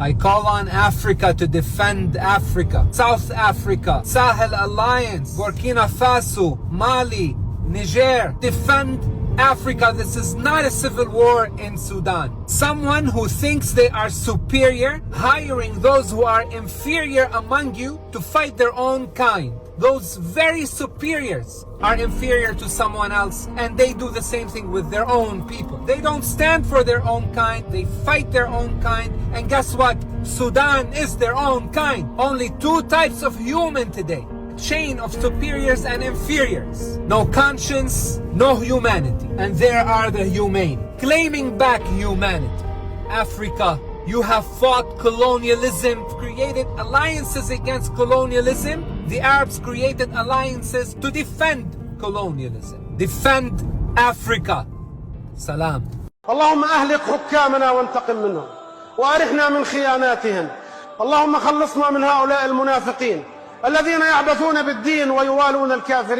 I call on Africa to defend Africa. South Africa, Sahel Alliance, Burkina Faso, Mali, Niger. Defend Africa. This is not a civil war in Sudan. Someone who thinks they are superior, hiring those who are inferior among you to fight their own kind. Those very superiors are inferior to someone else, and they do the same thing with their own people. They don't stand for their own kind, they fight their own kind, and guess what? Sudan is their own kind. Only two types of human today. Chain of superiors and inferiors. No conscience, no humanity. And there are the humane, claiming back humanity. Africa, you have fought colonialism, created alliances against colonialism. The Arabs created alliances to defend colonialism. Defend Africa. Salam. اللهم أهلك حكامنا وانتقم منهم وأرحنا من خياناتهم. اللهم خلصنا من هؤلاء المنافقين الذين يعبثون بالدين ويوالون الكافرين.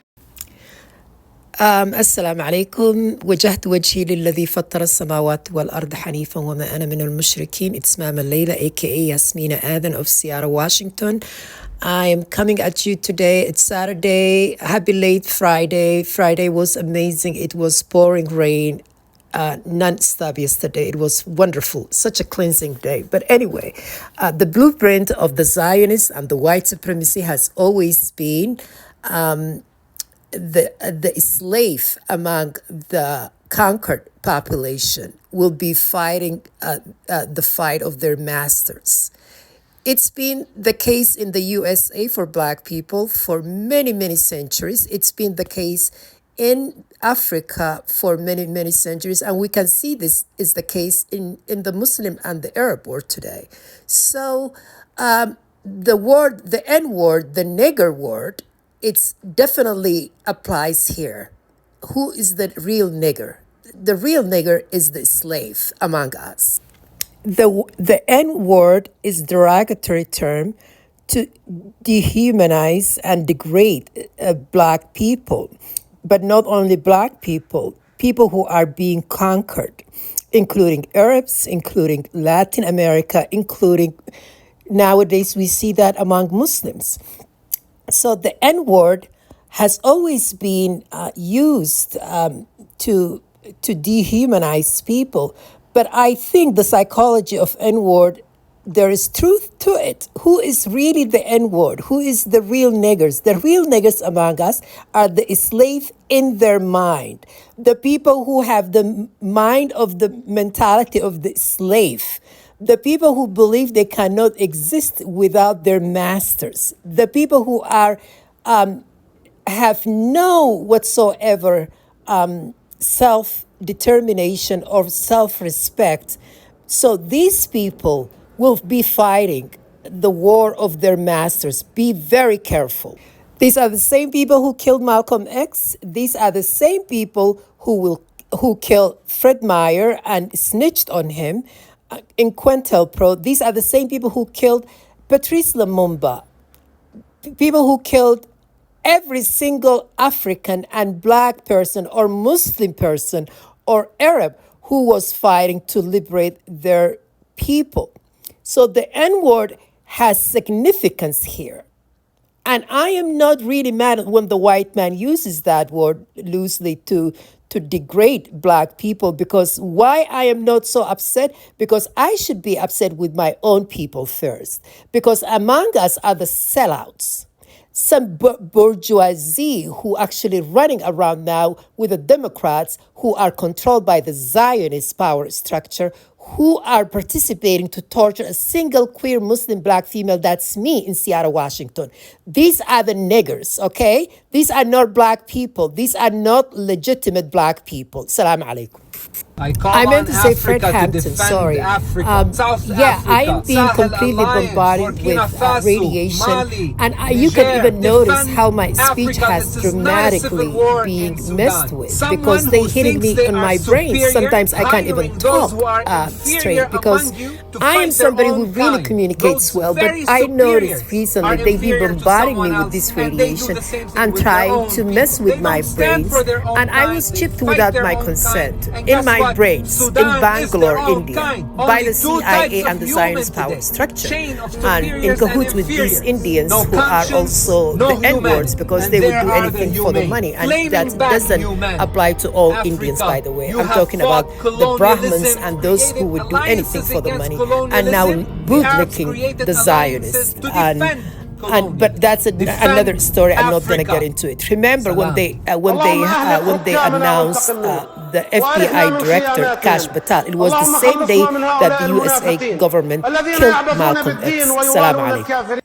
السلام عليكم. وجهت وجهي للذي فطر السماوات والأرض حنيفا وما أنا من المشركين. It's Mama Leila aka Yasmina Adan of Seattle, Washington. I am coming at you today. It's Saturday. Happy late Friday. Friday was amazing. It was pouring rain non-stop yesterday. It was wonderful. Such a cleansing day. But anyway, the blueprint of the Zionists and the white supremacy has always been the slave among the conquered population will be fighting the fight of their masters. It's been the case in the USA for Black people for many, many centuries. It's been the case in Africa for many, many centuries. And we can see this is the case in the Muslim and the Arab world today. So the N word, the nigger word, it's definitely applies here. Who is the real nigger? The real nigger is the slave among us. The N word is a derogatory term to dehumanize and degrade Black people, but not only Black people, people who are being conquered, including Arabs, including Latin America, including nowadays we see that among Muslims. So the N word has always been used to dehumanize people. But I think the psychology of N word, there is truth to it. Who is really the N word? Who is the real niggers? The real niggers among us are the slave in their mind. The people who have the mind of the mentality of the slave. The people who believe they cannot exist without their masters. The people who are have no whatsoever self-determination or self-respect. So these people will be fighting the war of their masters. Be very careful. These are the same people who killed Malcolm X. These are the same people who killed Fred Meyer and snitched on him in COINTELPRO. These are the same people who killed Patrice Lumumba, people who killed every single African and Black person or Muslim person or Arab who was fighting to liberate their people. So the N-word has significance here. And I am not really mad when the white man uses that word loosely to degrade Black people, because why I am not so upset? Because I should be upset with my own people first. Because among us are the sellouts. Some bourgeoisie who actually running around now with the Democrats who are controlled by the Zionist power structure, who are participating to torture a single queer Muslim Black female, that's me in Seattle, Washington. These are the niggers, okay? These are not Black people. These are not legitimate Black people. Salam alaikum. I meant to say Fred Hampton, sorry. Yeah, I am being completely bombarded with radiation. Mali, and you can even notice how my speech has dramatically being messed with, because they hitting me on my brain. Sometimes I can't even talk straight, because I am somebody who really communicates well. But I noticed recently they've been bombarding me with this radiation and trying to mess with my brains, and I was chipped without my consent in my brains in Bangalore, India, by the CIA and the Zionist power structure, and in cahoots with these Indians who are also the N-words because they would do anything for the money, and that doesn't apply to all Indians, by the way. I'm talking about the Brahmins and those who would do anything for the money, and now bootlicking the Zionists. But that's another story. I'm not going to get into it. Remember when they announced the FBI director Kash Batal? It was the same day that the USA government killed Malcolm X. Salam alaikum.